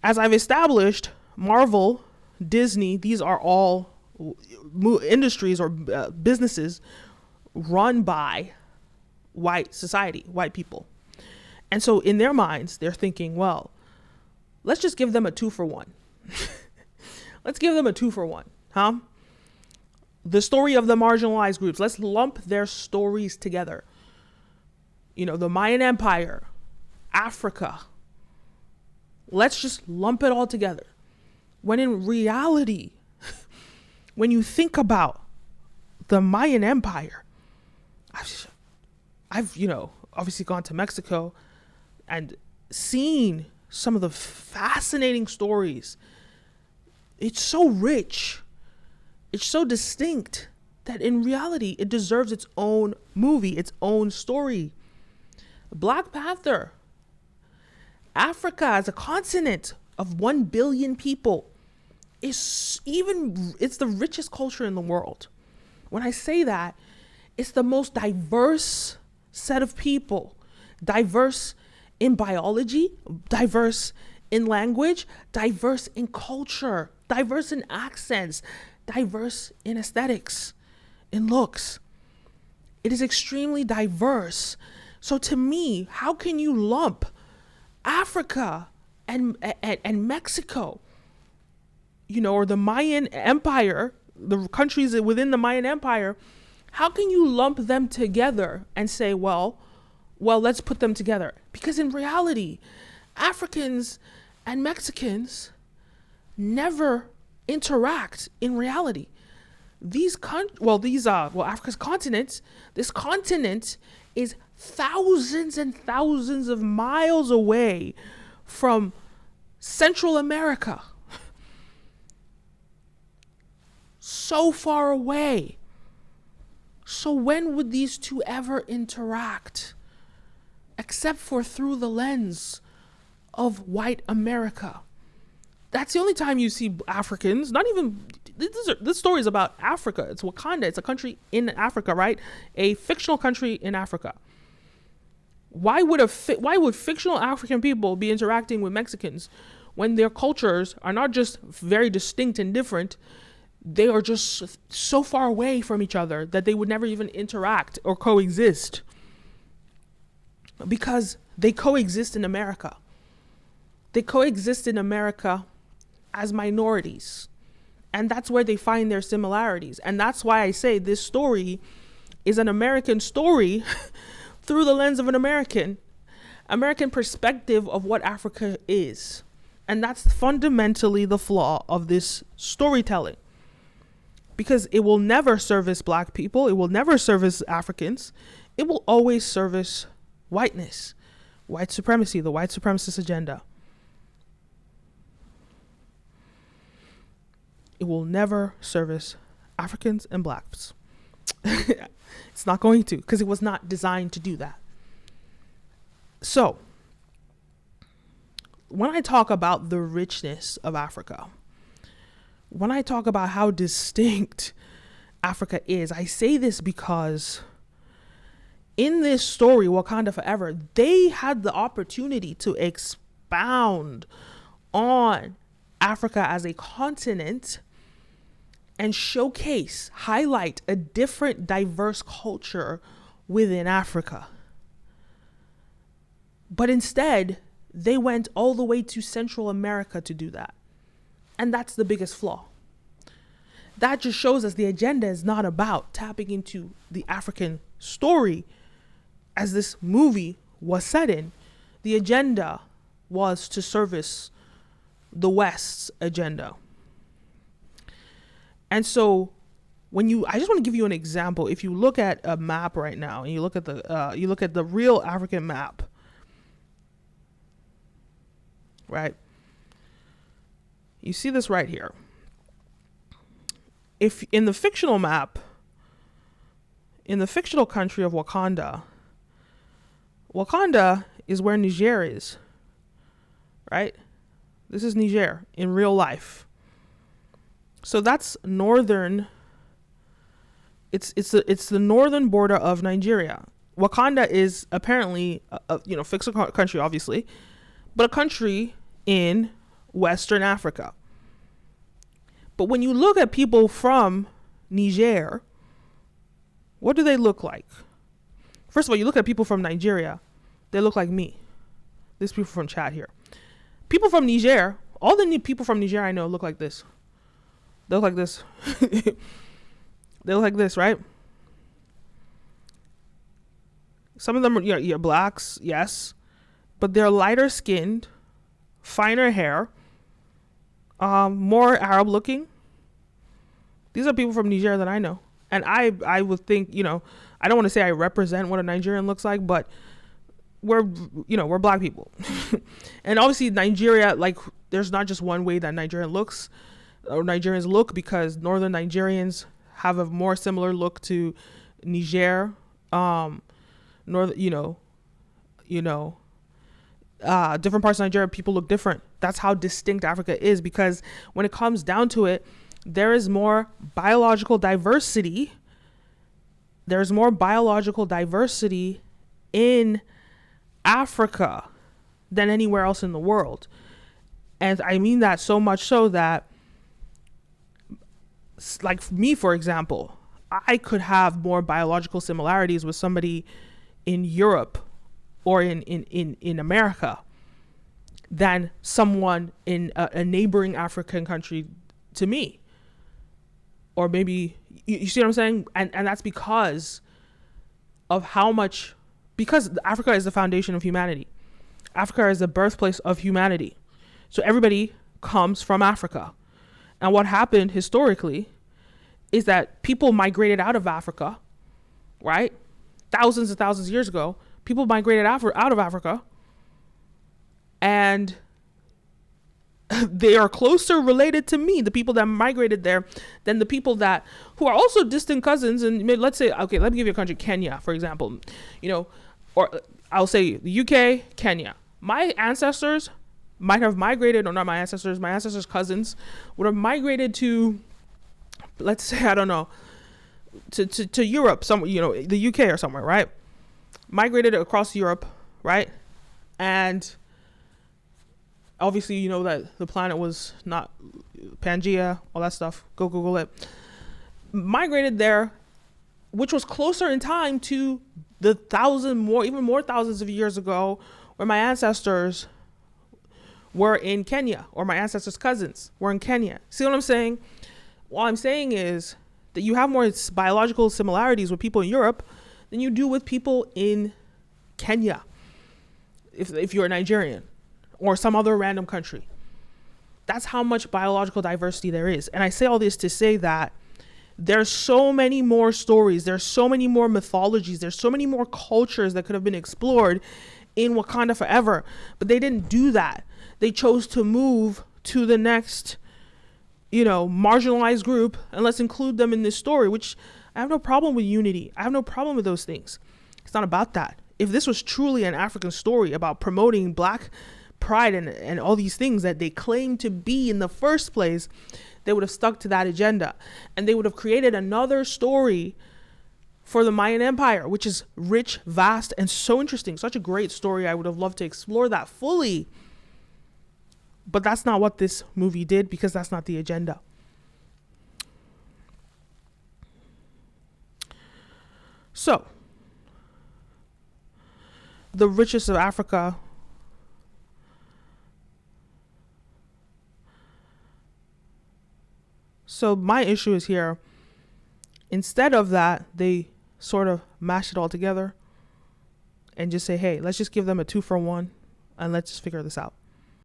As I've established, Marvel, Disney, these are all industries or businesses run by white society, white people. And so in their minds, they're thinking, well, let's just give them a 2-for-1. Let's give them a 2-for-1, huh? The story of the marginalized groups, let's lump their stories together. You know, the Mayan Empire, Africa. Let's just lump it all together. When in reality, when you think about the Mayan Empire, I've obviously gone to Mexico and seen some of the fascinating stories. It's so rich. It's so distinct that in reality, it deserves its own movie, its own story. Black Panther. Africa as a continent of 1 billion people it's the richest culture in the world. When I say that, it's the most diverse set of people, diverse in biology, diverse in language, diverse in culture, diverse in accents, diverse in aesthetics, in looks. It is extremely diverse. So to me, how can you lump Africa and Mexico, or the Mayan Empire, the countries within the Mayan Empire, how can you lump them together and say, well, let's put them together? Because in reality, Africans and Mexicans never interact in reality. Africa's continent, this continent is thousands and thousands of miles away from Central America. So far away. So when would these two ever interact? Except for through the lens of white America. That's the only time you see Africans, this story is about Africa. It's Wakanda. It's a country in Africa, right? A fictional country in Africa. Why would fictional African people be interacting with Mexicans when their cultures are not just very distinct and different, they are just so far away from each other that they would never even interact or coexist? Because they coexist in America. They coexist in America as minorities. And that's where they find their similarities. And that's why I say this story is an American story through the lens of an American perspective of what Africa is. And that's fundamentally the flaw of this storytelling. Because it will never service Black people. It will never service Africans. It will always service whiteness, white supremacy, the white supremacist agenda. It will never service Africans and Blacks. It's not going to, because it was not designed to do that. So, when I talk about the richness of Africa, when I talk about how distinct Africa is, I say this because in this story, Wakanda Forever, they had the opportunity to expound on Africa as a continent and highlight a different, diverse culture within Africa. But instead, they went all the way to Central America to do that. And that's the biggest flaw. That just shows us the agenda is not about tapping into the African story as this movie was set in. The agenda was to service the West's agenda. And so I just want to give you an example. If you look at a map right now and you look at the real African map, right? You see this right here. If in the fictional map, in the fictional country of Wakanda is where Niger is, right? This is Niger in real life. So that's northern. It's the northern border of Nigeria. Wakanda is apparently a fictional country, obviously, but a country in Western Africa. But when you look at people from Niger, what do they look like? First of all, you look at people from Nigeria, they look like me. There's people from chat here. People from Niger, all the people from Niger I know look like this. They look like this. They look like this, right? Some of them are blacks, yes. But they're lighter skinned, finer hair, more Arab looking. These are people from Niger that I know. And I would think, I don't want to say I represent what a Nigerian looks like, but we're black people. And obviously Nigeria, like, there's not just one way that Nigerian looks or Nigerians look, because northern Nigerians have a more similar look to Niger. Different parts of Nigeria, people look different. That's how distinct Africa is, because when it comes down to it, there is more biological diversity. There's more biological diversity in Africa than anywhere else in the world. And I mean that so much so that, like me, for example, I could have more biological similarities with somebody in Europe or in America than someone in a neighboring African country to me. Or maybe, you see what I'm saying? And that's because of because Africa is the foundation of humanity. Africa is the birthplace of humanity. So everybody comes from Africa. And what happened historically is that people migrated out of Africa, right? Thousands and thousands of years ago, people migrated out of Africa, and they are closer related to me, the people that migrated there, than the people who are also distant cousins. And let's say, okay, let me give you a country, Kenya, for example, or I'll say the UK, Kenya. My ancestors might have migrated, or not my ancestors' cousins would have migrated to, let's say, I don't know, to Europe, somewhere, the UK or somewhere, right? Migrated across Europe, right? And obviously, you know that the planet was not Pangea, all that stuff. Go Google it. Migrated there, which was closer in time to the even more thousands of years ago, where my ancestors were in Kenya, or my ancestors' cousins were in Kenya. See what I'm saying? What I'm saying is that you have more biological similarities with people in Europe than you do with people in Kenya, if you're a Nigerian or some other random country. That's how much biological diversity there is. And I say all this to say that there's so many more stories, there's so many more mythologies, there's so many more cultures that could have been explored in Wakanda Forever, but they didn't do that. They chose to move to the next, marginalized group, and let's include them in this story, which I have no problem with unity. I have no problem with those things. It's not about that. If this was truly an African story about promoting Black pride and all these things that they claim to be in the first place, they would have stuck to that agenda, and they would have created another story for the Mayan Empire, which is rich, vast, and so interesting. Such a great story. I would have loved to explore that fully. But that's not what this movie did, because that's not the agenda. So, the richest of Africa So my issue is here, instead of that, they sort of mash it all together and just say, hey, let's just give them a 2-for-1 and let's just figure this out.